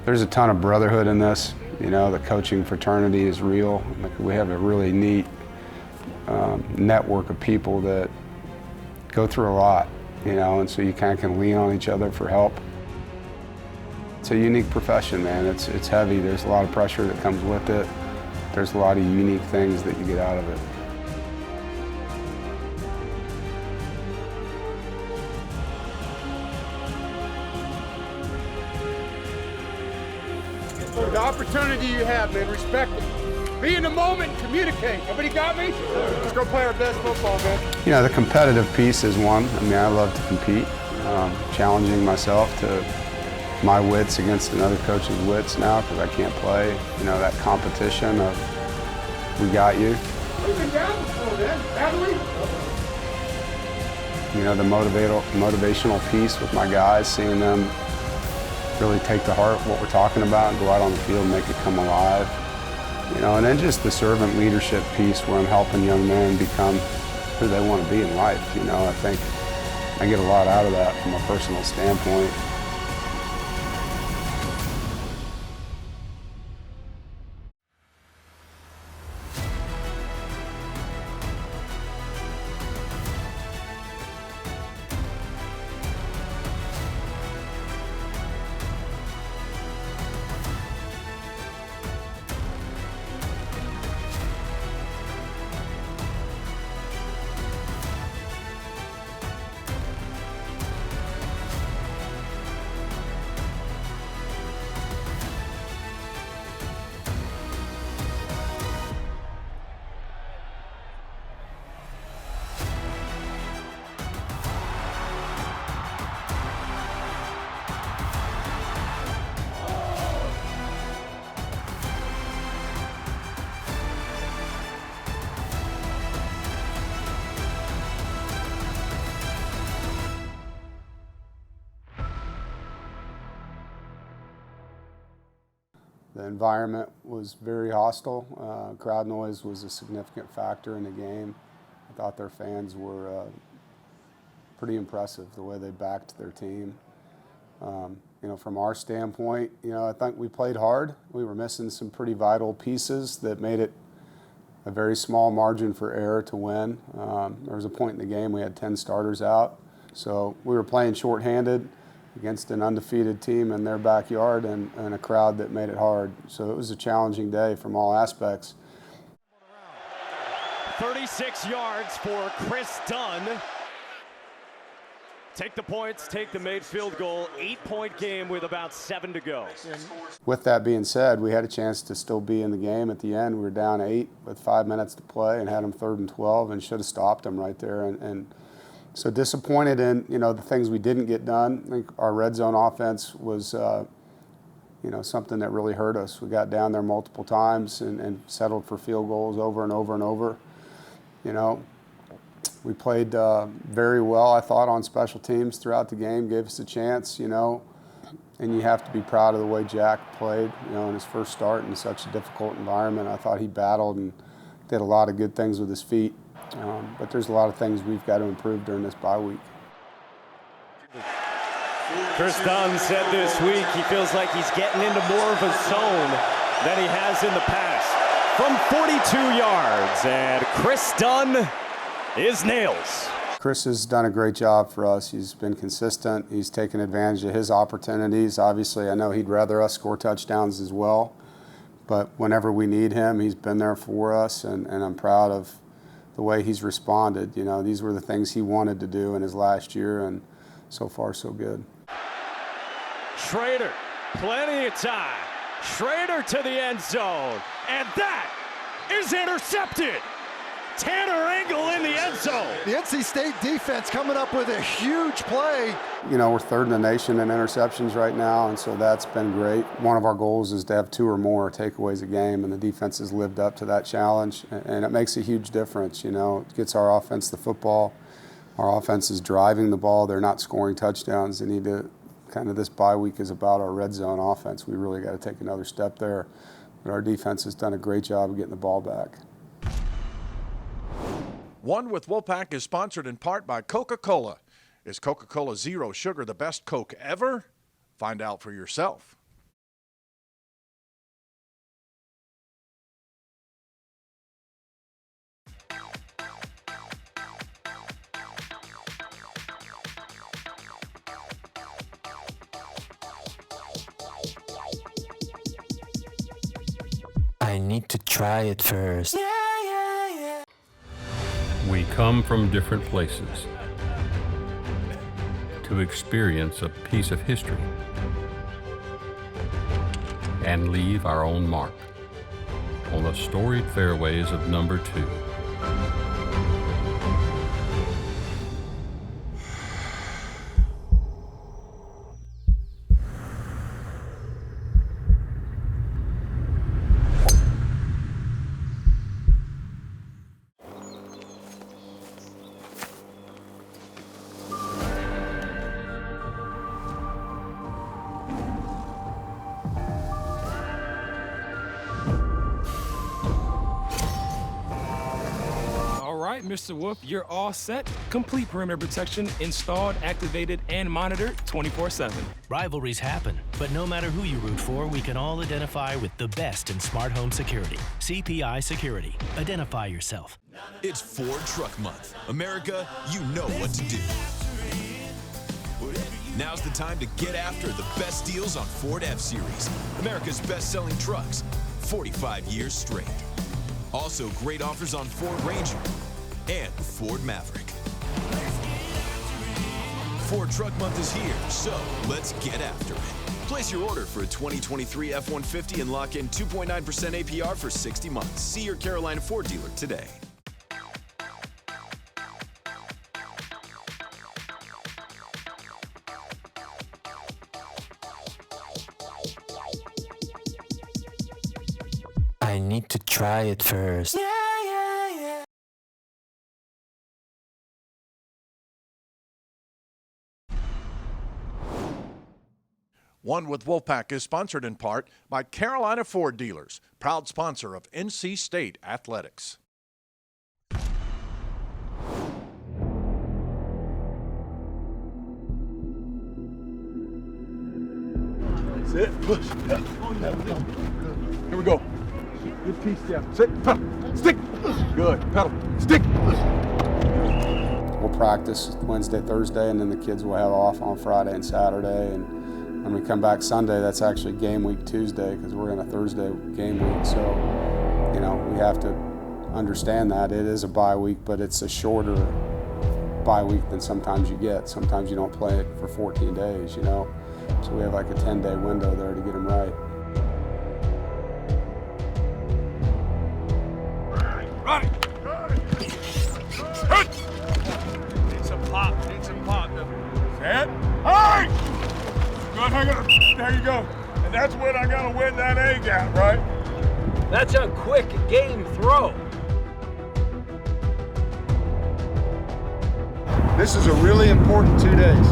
There's a ton of brotherhood in this. You know, the coaching fraternity is real. Like, we have a really neat network of people that go through a lot, you know, and so you kind of can lean on each other for help. It's a unique profession, man. It's heavy. There's a lot of pressure that comes with it. There's a lot of unique things that you get out of it. The opportunity you have, man, respect it. Be in the moment and communicate. Everybody got me? Let's go play our best football, man. You know, the competitive piece is one. I mean, I love to compete, challenging myself to my wits against another coach's wits now because I can't play. You know, that competition of, we got you. We've been down before, man, haven't we? You know, the motivational piece with my guys, seeing them really take to heart what we're talking about and go out on the field and make it come alive. You know, and then just the servant leadership piece where I'm helping young men become who they want to be in life. You know, I think I get a lot out of that from a personal standpoint. The environment was very hostile. Crowd noise was a significant factor in the game. I thought their fans were pretty impressive, the way they backed their team. You know, from our standpoint, you know, I think we played hard. We were missing some pretty vital pieces that made it a very small margin for error to win. There was a point in the game we had 10 starters out, so we were playing shorthanded against an undefeated team in their backyard and a crowd that made it hard. So it was a challenging day from all aspects. 36 yards for Chris Dunn. Take the points, take the made field goal. 8-point game with about 7 to go. With that being said, we had a chance to still be in the game at the end. We were down 8 with 5 minutes to play and had them 3rd and 12 and should have stopped them right there. And so disappointed in, you know, the things we didn't get done. I think our red zone offense was, you know, something that really hurt us. We got down there multiple times and settled for field goals over and over and over. You know, we played very well, I thought, on special teams throughout the game, gave us a chance, you know, and you have to be proud of the way Jack played, you know, in his first start in such a difficult environment. I thought he battled and did a lot of good things with his feet. But there's a lot of things we've got to improve during this bye week. Chris Dunn said this week he feels like he's getting into more of a zone than he has in the past. From 42 yards, and Chris Dunn is nails. Chris has done a great job for us. He's been consistent. He's taken advantage of his opportunities. Obviously, I know he'd rather us score touchdowns as well. But whenever we need him, he's been there for us, and I'm proud of the way he's responded. You know, these were the things he wanted to do in his last year, and so far so good. Schrader, plenty of time. Schrader to the end zone, and that is intercepted. Tanner Engel in the end zone. The NC State defense coming up with a huge play. You know, we're 3rd in the nation in interceptions right now, and so that's been great. One of our goals is to have 2 or more takeaways a game, and the defense has lived up to that challenge, and it makes a huge difference. You know, it gets our offense the football. Our offense is driving the ball. They're not scoring touchdowns. They need to, kind of this bye week is about our red zone offense. We really got to take another step there. But our defense has done a great job of getting the ball back. One with Wolfpack is sponsored in part by Coca-Cola. Is Coca-Cola Zero Sugar the best Coke ever? Find out for yourself. I need to try it first. We come from different places to experience a piece of history and leave our own mark on the storied fairways of number 2. All right, Mr. Wolf, you're all set. Complete perimeter protection installed, activated, and monitored 24/7. Rivalries happen, but no matter who you root for, we can all identify with the best in smart home security. CPI Security. Identify yourself. It's Ford Truck Month. America, you know what to do. Now's the time to get after the best deals on Ford F-Series, America's best-selling trucks, 45 years straight. Also, great offers on Ford Ranger and Ford Maverick. Ford Truck Month is here, so let's get after it. Place your order for a 2023 F-150 and lock in 2.9% APR for 60 months. See your Carolina Ford dealer today. I need to try it first. One with Wolfpack is sponsored in part by Carolina Ford Dealers, proud sponsor of NC State Athletics. That's it. Push. Here we go. Good T-step. Sit. Pedal. Stick. Good. Pedal. Stick. We'll practice Wednesday, Thursday, and then the kids will have off on Friday and Saturday. And when we come back Sunday, that's actually game week Tuesday because we're in a Thursday game week. So, you know, we have to understand that it is a bye week, but it's a shorter bye week than sometimes you get. Sometimes you don't play it for 14 days, you know. So we have like a 10-day window there to get them right. Right. Need some pop. Need some pop. Set. Hey! Good. Hang on. There you go. And that's when I gotta win that A gap, right? That's a quick game throw. This is a really important 2 days.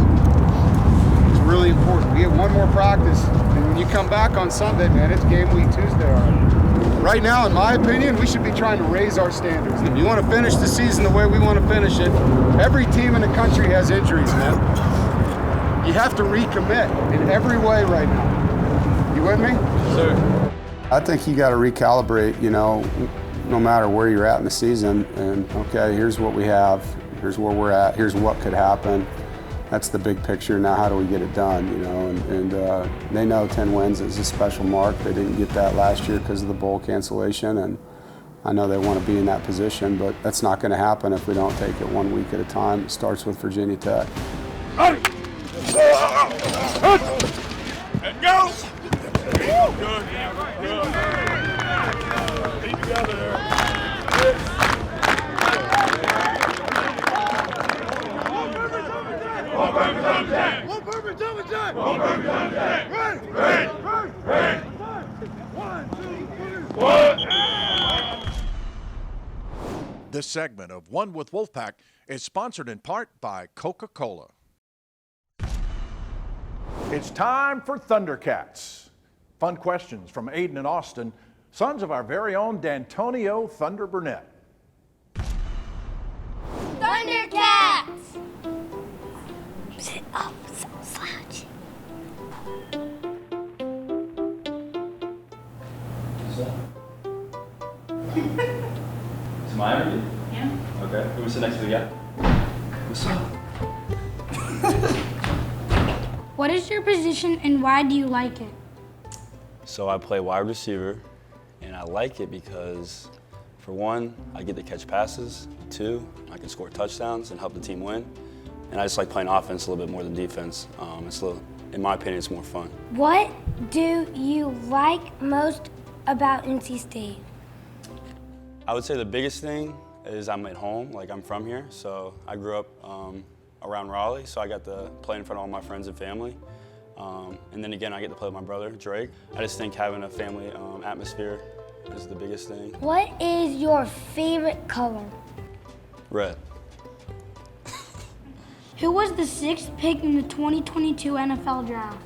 It's really important. We get one more practice, and when you come back on Sunday, man, it's game week Tuesday already. Right now, in my opinion, we should be trying to raise our standards. If you want to finish the season the way we want to finish it, every team in the country has injuries, man. You have to recommit in every way right now. You with me? Sir. I think you got to recalibrate, you know, no matter where you're at in the season. And, okay, here's what we have. Here's where we're at. Here's what could happen. That's the big picture. Now, how do we get it done? You know, and they know 10 wins is a special mark. They didn't get that last year because of the bowl cancellation, and I know they want to be in that position, but that's not going to happen if we don't take it 1 week at a time. It starts with Virginia Tech. And go. Good. Good. Keep together there. This segment of One with Wolfpack is sponsored in part by Coca-Cola. It's time for Thundercats. Fun questions from Aiden and Austin, sons of our very own D'Antonio Thunder Burnett. Thundercats! Sit up, so slouchy. Is my interview? Yeah. Okay. Who was the next to the guy? What's up? What is your position and why do you like it? So I play wide receiver, And I like it because, for one, I get to catch passes. 2, I can score touchdowns and help the team win. And I just like playing offense a little bit more than defense. In my opinion, it's more fun. What do you like most about NC State? I would say the biggest thing is I'm at home, like I'm from here. So I grew up around Raleigh, so I got to play in front of all my friends and family. And then again, I get to play with my brother, Drake. I just think having a family atmosphere is the biggest thing. What is your favorite color? Red. Who was the 6th pick in the 2022 NFL Draft?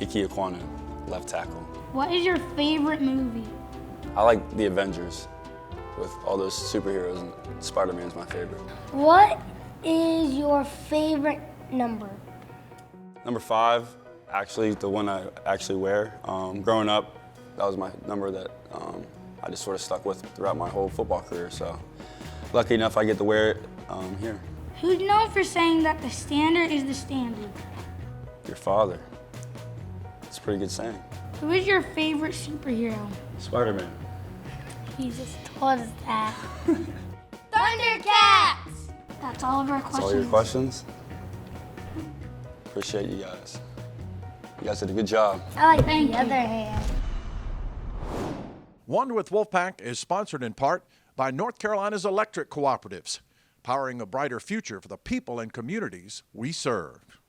Ike Ekwonu, left tackle. What is your favorite movie? I like The Avengers with all those superheroes, and Spider-Man's my favorite. What is your favorite number? Number 5, actually the one I actually wear. Growing up, that was my number that I just sort of stuck with throughout my whole football career. So lucky enough I get to wear it here. Who's known for saying that the standard is the standard? Your father. It's a pretty good saying. Who is your favorite superhero? Spider-Man. Jesus told us that. Thundercats! That's all of our questions. That's all your questions? Appreciate you guys. You guys did a good job. I like the other hand. One with Wolfpack is sponsored in part by North Carolina's electric cooperatives, powering a brighter future for the people and communities we serve.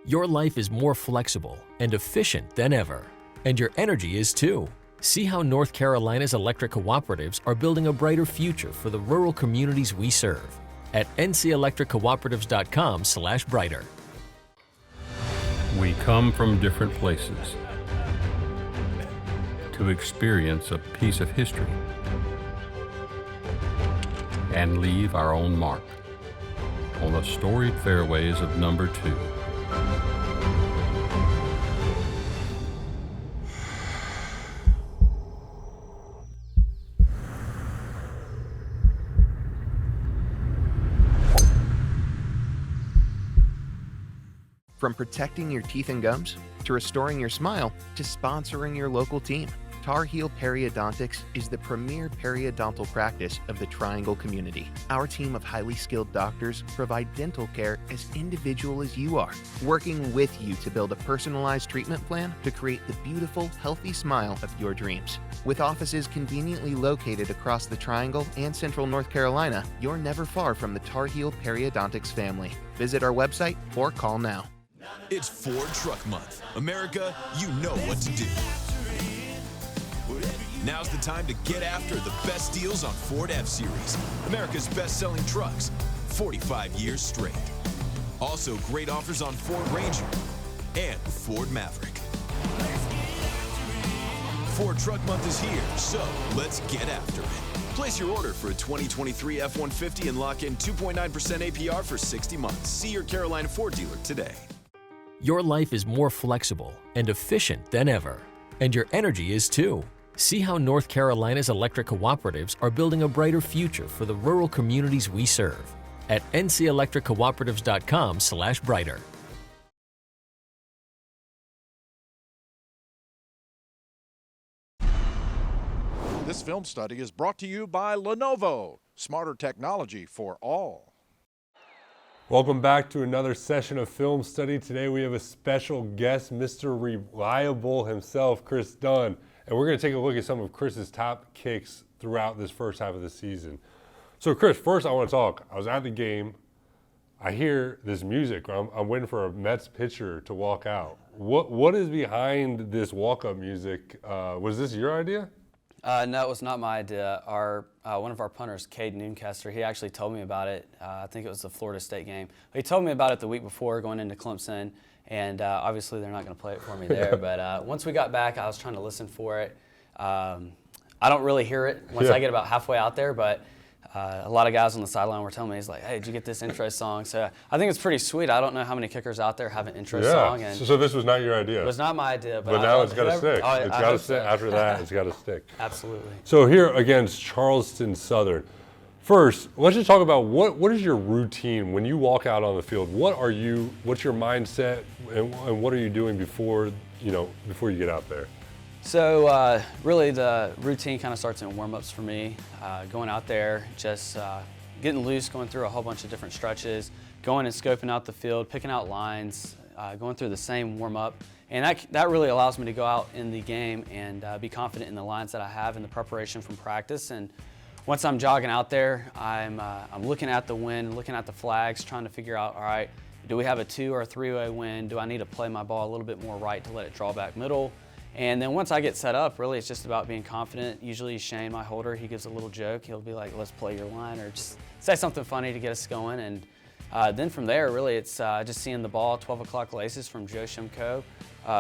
Your life is more flexible and efficient than ever, and your energy is too. See how North Carolina's electric cooperatives are building a brighter future for the rural communities we serve at ncelectriccooperatives.com/brighter. We come from different places to experience a piece of history and leave our own mark on the storied fairways of number 2. From protecting your teeth and gums, to restoring your smile, to sponsoring your local team, Tar Heel Periodontics is the premier periodontal practice of the Triangle community. Our team of highly skilled doctors provide dental care as individual as you are, working with you to build a personalized treatment plan to create the beautiful, healthy smile of your dreams. With offices conveniently located across the Triangle and Central North Carolina, you're never far from the Tar Heel Periodontics family. Visit our website or call now. It's Ford Truck Month. America, you know what to do. Now's the time to get after the best deals on Ford F-Series, America's best-selling trucks, 45 years straight. Also, great offers on Ford Ranger and Ford Maverick. Ford Truck Month is here, so let's get after it. Place your order for a 2023 F-150 and lock in 2.9% APR for 60 months. See your Carolina Ford dealer today. Your life is more flexible and efficient than ever, and your energy is too. See how North Carolina's electric cooperatives are building a brighter future for the rural communities we serve at ncelectriccooperatives.com/brighter. This film study is brought to you by Lenovo, smarter technology for all. Welcome back to another session of Film Study. Today we have a special guest, Mr. Reliable himself, Chris Dunn. And we're going to take a look at some of Chris's top kicks throughout this first half of the season. So Chris, first I want to talk. I was at the game. I hear this music. I'm waiting for a Mets pitcher to walk out. What is behind this walk-up music? Was this your idea? No, it was not my idea. One of our punters, Cade Nooncaster, he actually told me about it. I think it was the Florida State game. He told me about it the week before going into Clemson, and obviously they're not going to play it for me there. But once we got back, I was trying to listen for it. I don't really hear it once I get about halfway out there, but a lot of guys on the sideline were telling me, he's like, hey, did you get this intro song? So I think it's pretty sweet. I don't know how many kickers out there have an intro song. And so this was not your idea? It was not my idea. But now it's got to stick. It's got to stick. After that, it's got to stick. Absolutely. So here against Charleston Southern, First, let's just talk about what is your routine when you walk out on the field? What's your mindset, and what are you doing before you get out there? So really the routine kind of starts in warm-ups for me. Going out there, just getting loose, going through a whole bunch of different stretches, going and scoping out the field, picking out lines, going through the same warm-up. And that really allows me to go out in the game and be confident in the lines that I have in the preparation from practice. And once I'm jogging out there, I'm looking at the wind, looking at the flags, trying to figure out, all right, do we have a 2 or a 3-way wind? Do I need to play my ball a little bit more right to let it draw back middle? And then once I get set up, really it's just about being confident. Usually Shane, my holder, he gives a little joke. He'll be like, let's play your line, or just say something funny to get us going. And then from there, really it's just seeing the ball, 12 o'clock laces from Joe Shimko.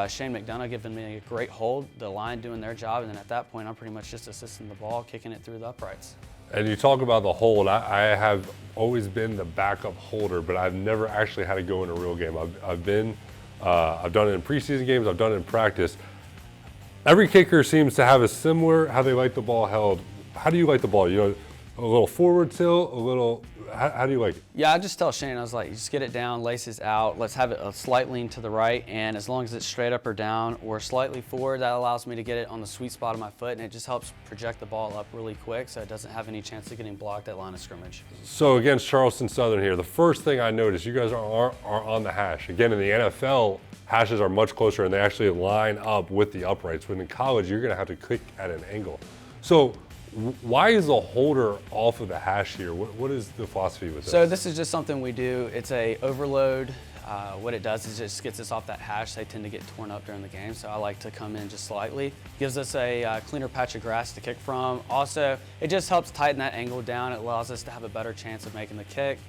Shane McDonough giving me a great hold, the line doing their job, and then at that point I'm pretty much just assisting the ball, kicking it through the uprights. And you talk about the hold. I have always been the backup holder, but I've never actually had to go in a real game. I've done it in preseason games, I've done it in practice. Every kicker seems to have a similar how they like the ball held. How do you like the ball? A little forward tilt, a little. How do you like it? Yeah, I just tell Shane, I was like, just get it down, laces out. Let's have it a slight lean to the right, and as long as it's straight up or down or slightly forward, that allows me to get it on the sweet spot of my foot, and it just helps project the ball up really quick so it doesn't have any chance of getting blocked at line of scrimmage. So against Charleston Southern here, the first thing I noticed, you guys are on the hash. Again, in the NFL, hashes are much closer and they actually line up with the uprights. When in college, you're gonna have to kick at an angle. So why is the holder off of the hash here? What is the philosophy with this? So this is just something we do. It's a overload. What it does is it just gets us off that hash. They tend to get torn up during the game, so I like to come in just slightly. Gives us a cleaner patch of grass to kick from. Also, it just helps tighten that angle down. It allows us to have a better chance of making the kick.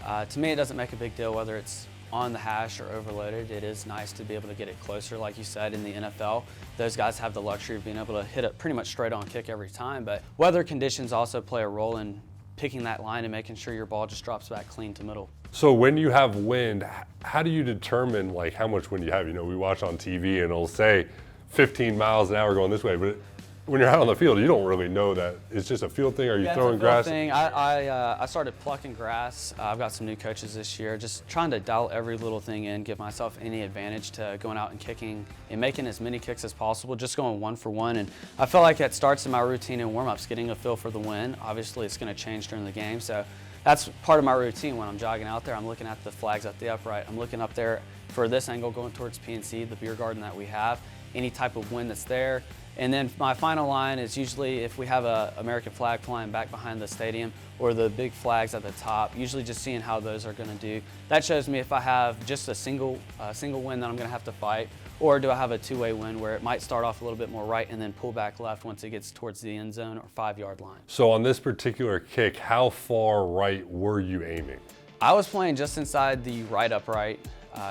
To me, it doesn't make a big deal whether it's on the hash or overloaded. It is nice to be able to get it closer. Like you said, in the NFL, those guys have the luxury of being able to hit a pretty much straight on kick every time, but weather conditions also play a role in picking that line and making sure your ball just drops back clean to middle. So when you have wind, how do you determine like how much wind you have? We watch on TV and it'll say 15 miles an hour going this way, but when you're out on the field, you don't really know that. It's just a field thing. Are you throwing grass? Thing. I started plucking grass. I've got some new coaches this year, just trying to dial every little thing in, give myself any advantage to going out and kicking and making as many kicks as possible, just going 1 for 1. And I feel like that starts in my routine in warm-ups, getting a feel for the wind. Obviously, it's going to change during the game, so that's part of my routine when I'm jogging out there. I'm looking at the flags at the upright. I'm looking up there for this angle going towards PNC, the beer garden that we have, any type of wind that's there. And then my final line is usually if we have an American flag flying back behind the stadium or the big flags at the top, usually just seeing how those are going to do. That shows me if I have just a single wind that I'm going to have to fight, or do I have a 2-way wind where it might start off a little bit more right and then pull back left once it gets towards the end zone or 5-yard line. So on this particular kick, how far right were you aiming? I was playing just inside the right upright.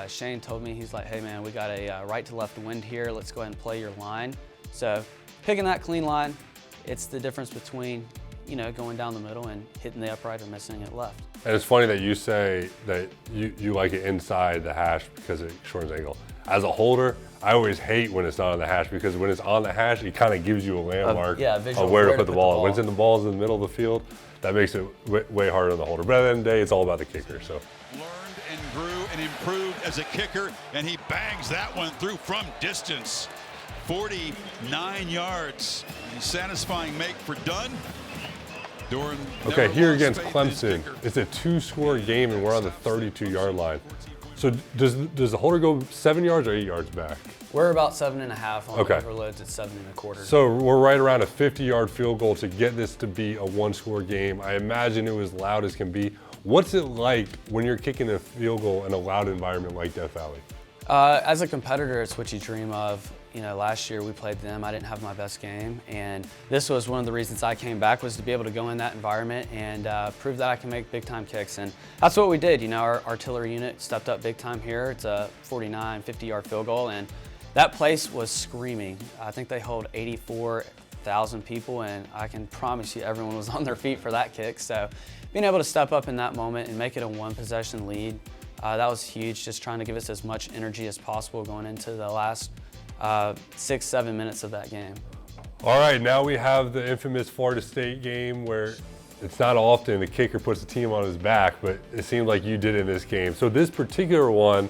Shane told me, he's like, hey man, we got a right to left wind here. Let's go ahead and play your line. So picking that clean line, it's the difference between, going down the middle and hitting the upright or missing it left. And it's funny that you say that you like it inside the hash because it shortens angle. As a holder, I always hate when it's not on the hash because when it's on the hash, it kind of gives you a landmark on where to put the ball. When it's in the balls in the middle of the field, that makes it way harder on the holder. But at the end of the day, it's all about the kicker. So learned and grew and improved as a kicker, and he bangs that one through from distance. 49 yards. Satisfying make for Dunn. Okay, here against Clemson, it's a 2-score game and we're on the 32-yard line. So does the holder go 7 yards or 8 yards back? We're about 7.5 on overloads at 7.25. So we're right around a 50-yard field goal to get this to be a 1-score game. I imagine it was loud as can be. What's it like when you're kicking a field goal in a loud environment like Death Valley? As a competitor, it's what you dream of. Last year we played them. I didn't have my best game, and this was one of the reasons I came back, was to be able to go in that environment and prove that I can make big-time kicks, and that's what we did. Our artillery unit stepped up big time here. It's a 49, 50-yard field goal, and that place was screaming. I think they hold 84,000 people, and I can promise you everyone was on their feet for that kick. So being able to step up in that moment and make it a 1-possession lead, that was huge, just trying to give us as much energy as possible going into the last 6-7 minutes of that game. All right, now we have the infamous Florida State game where it's not often the kicker puts the team on his back, but it seemed like you did in this game. So this particular one,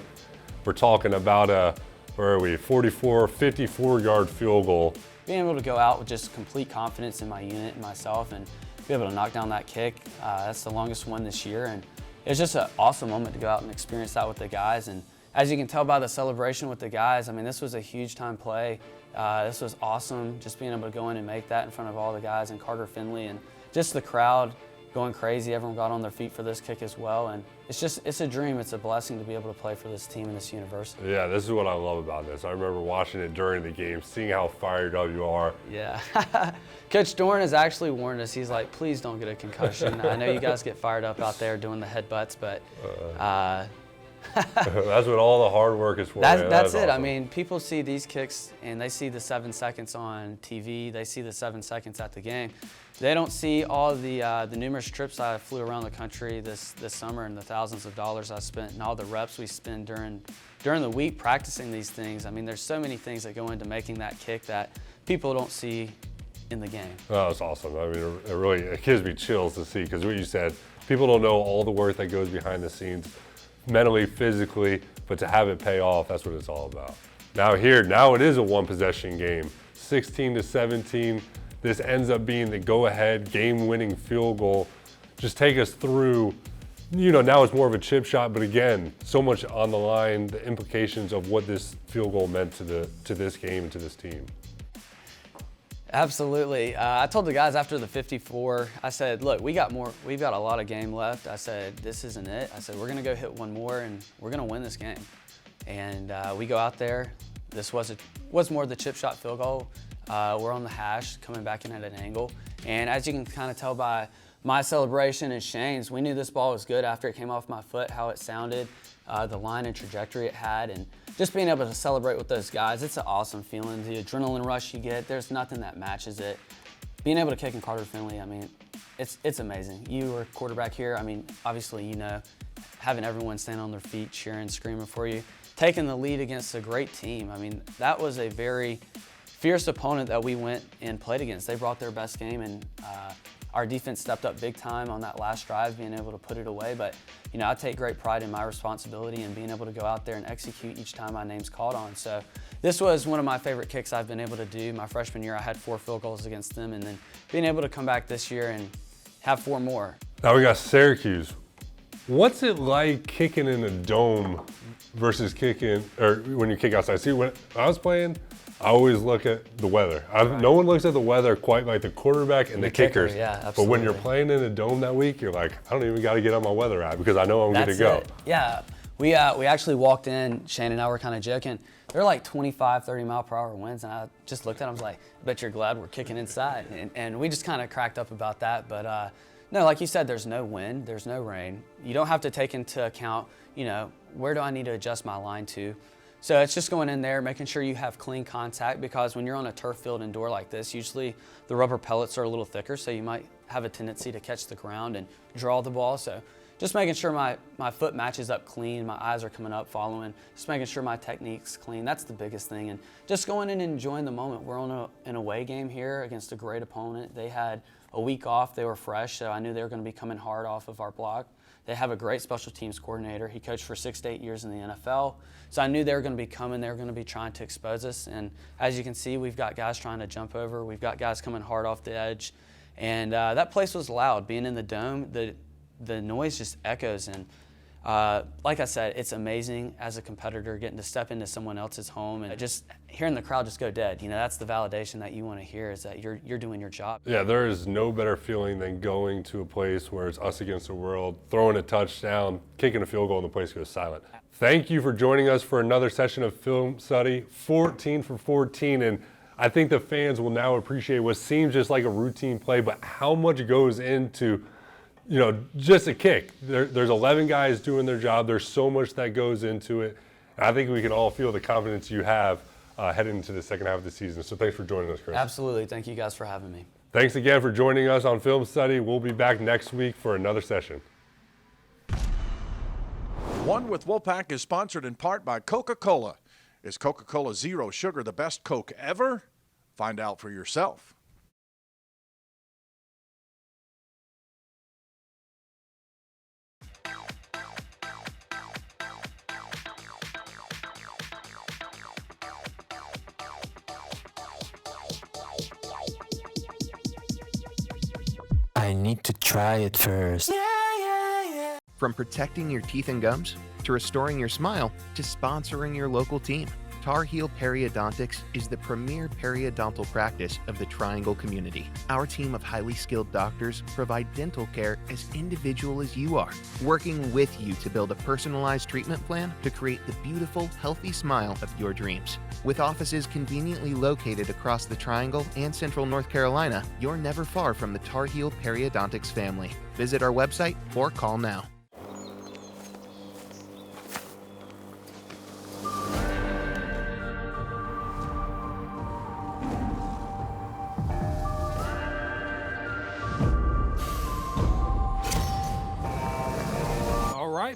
we're talking about a, where are we, 44, 54-yard field goal. Being able to go out with just complete confidence in my unit and myself and be able to knock down that kick, that's the longest one this year. And it was just an awesome moment to go out and experience that with the guys. And as you can tell by the celebration with the guys, I mean, this was a huge time play. This was awesome, just being able to go in and make that in front of all the guys and Carter Finley and just the crowd going crazy. Everyone got on their feet for this kick as well. And it's a dream. It's a blessing to be able to play for this team and this university. Yeah, this is what I love about this. I remember watching it during the game, seeing how fired up you are. Yeah. Coach Dorn has actually warned us. He's like, please don't get a concussion. I know you guys get fired up out there doing the headbutts, but that's what all the hard work is for. That's it. Awesome. I mean, people see these kicks and they see the 7 seconds on TV. They see the 7 seconds at the game. They don't see all the numerous trips I flew around the country this summer and the thousands of dollars I spent and all the reps we spend during the week practicing these things. I mean, there's so many things that go into making that kick that people don't see in the game. Oh, that's awesome. I mean, it gives me chills to see, because what you said, people don't know all the work that goes behind the scenes, mentally, physically, but to have it pay off, that's what it's all about. Now it is a one-possession game, 16-17. This ends up being the go-ahead, game-winning field goal. Just take us through, now it's more of a chip shot, but again, so much on the line, the implications of what this field goal meant to this game and to this team. Absolutely. I told the guys after the 54, I said, look, we've got a lot of game left. I said, this isn't it. I said, we're gonna go hit one more and we're gonna win this game. And we go out there. This was more the chip shot field goal. We're on the hash, coming back in at an angle. And as you can kind of tell by my celebration and Shane's, we knew this ball was good after it came off my foot, how it sounded, the line and trajectory it had, and just being able to celebrate with those guys, it's an awesome feeling. The adrenaline rush you get, there's nothing that matches it. Being able to kick in Carter Finley, I mean, it's amazing. You were quarterback here, I mean, obviously, having everyone stand on their feet, cheering, screaming for you, taking the lead against a great team. I mean, that was a very fierce opponent that we went and played against. They brought their best game, and our defense stepped up big time on that last drive, being able to put it away. But, I take great pride in my responsibility and being able to go out there and execute each time my name's called on. So this was one of my favorite kicks I've been able to do. My freshman year, I had 4 field goals against them, and then being able to come back this year and have 4 more. Now we got Syracuse. What's it like kicking in a dome versus when you kick outside? See, when I was playing, I always look at the weather. No one looks at the weather quite like the quarterback and the kickers. Yeah, absolutely. But when you're playing in a dome that week, you're like, I don't even got to get on my weather app because I know I'm good to go. Yeah, we actually walked in, Shane and I were kind of joking. They're like 25, 30 mile per hour winds, and I just looked at them, I was like, I bet you're glad we're kicking inside. And we just kind of cracked up about that. But no, like you said, there's no wind, there's no rain. You don't have to take into account, where do I need to adjust my line to? So it's just going in there, making sure you have clean contact, because when you're on a turf field indoor like this, usually the rubber pellets are a little thicker, so you might have a tendency to catch the ground and draw the ball. So just making sure my foot matches up clean, my eyes are coming up, following, just making sure my technique's clean. That's the biggest thing. And just going in and enjoying the moment. We're on an away game here against a great opponent. They had a week off, they were fresh, so I knew they were going to be coming hard off of our block. They have a great special teams coordinator. He coached for 6 to 8 years in the NFL. So I knew they were going to be coming. They were going to be trying to expose us. And as you can see, we've got guys trying to jump over. We've got guys coming hard off the edge. And that place was loud. Being in the dome, the noise just echoes. And like I said, it's amazing as a competitor getting to step into someone else's home and just hearing the crowd just go dead. That's the validation that you want to hear, is that you're doing your job. Yeah, there is no better feeling than going to a place where it's us against the world, throwing a touchdown, kicking a field goal, and the place goes silent. Thank you for joining us for another session of Film Study, 14 for 14. And I think the fans will now appreciate what seems just like a routine play, but how much goes into just a kick. There's 11 guys doing their job. There's so much that goes into it. And I think we can all feel the confidence you have heading into the second half of the season. So thanks for joining us, Chris. Absolutely. Thank you guys for having me. Thanks again for joining us on Film Study. We'll be back next week for another session. One with Wolfpack is sponsored in part by Coca-Cola. Is Coca-Cola Zero Sugar the best Coke ever? Find out for yourself. I need to try it first. From protecting your teeth and gums, to restoring your smile, to sponsoring your local team, Tar Heel Periodontics is the premier periodontal practice of the Triangle community. Our team of highly skilled doctors provide dental care as individual as you are, working with you to build a personalized treatment plan to create the beautiful, healthy smile of your dreams. With offices conveniently located across the Triangle and Central North Carolina, you're never far from the Tar Heel Periodontics family. Visit our website or call now.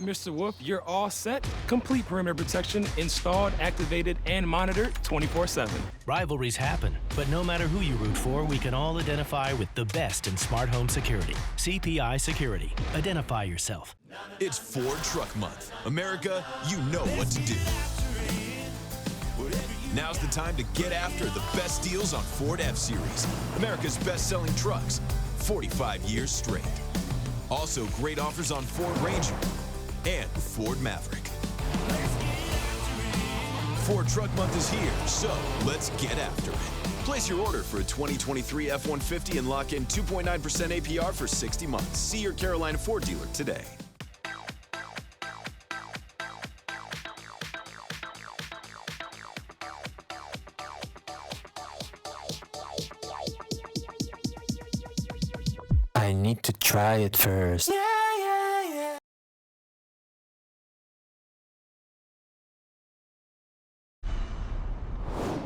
Mr. Wolf, you're all set. Complete perimeter protection installed, activated, and monitored 24/7. Rivalries happen, but no matter who you root for, we can all identify with the best in smart home security. CPI Security. Identify yourself. It's Ford Truck Month. America, you know what to do. Now's the time to get after the best deals on Ford F-Series, America's best-selling trucks, 45 years straight. Also, great offers on Ford Ranger and Ford Maverick. Ford Truck Month is here, so let's get after it. Place your order for a 2023 F-150 and lock in 2.9% APR for 60 months. See your Carolina Ford dealer today. I need to try it first.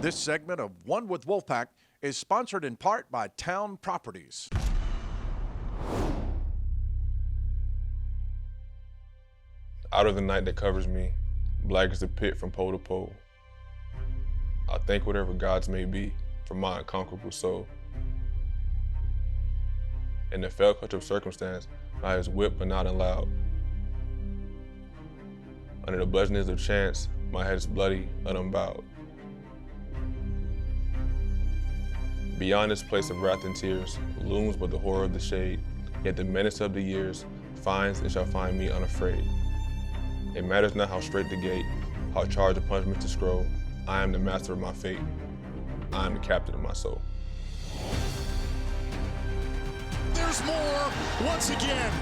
This segment of One with Wolfpack is sponsored in part by Town Properties. Out of the night that covers me, black as the pit from pole to pole. I thank whatever gods may be for my unconquerable soul. In the fell clutch of circumstance, I is whipped but not allowed. Under the bludgeonings of chance, my head is bloody but unbowed. Beyond this place of wrath and tears looms but the horror of the shade, yet the menace of the years finds and shall find me unafraid. It matters not how straight the gate, how charged the punishment to scroll. I am the master of my fate. I am the captain of my soul. There's more once again.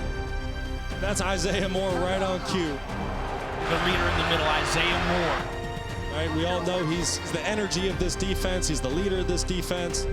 That's Isaiah Moore right on cue. The leader in the middle, Isaiah Moore. Right, we all know he's the energy of this defense. He's the leader of this defense.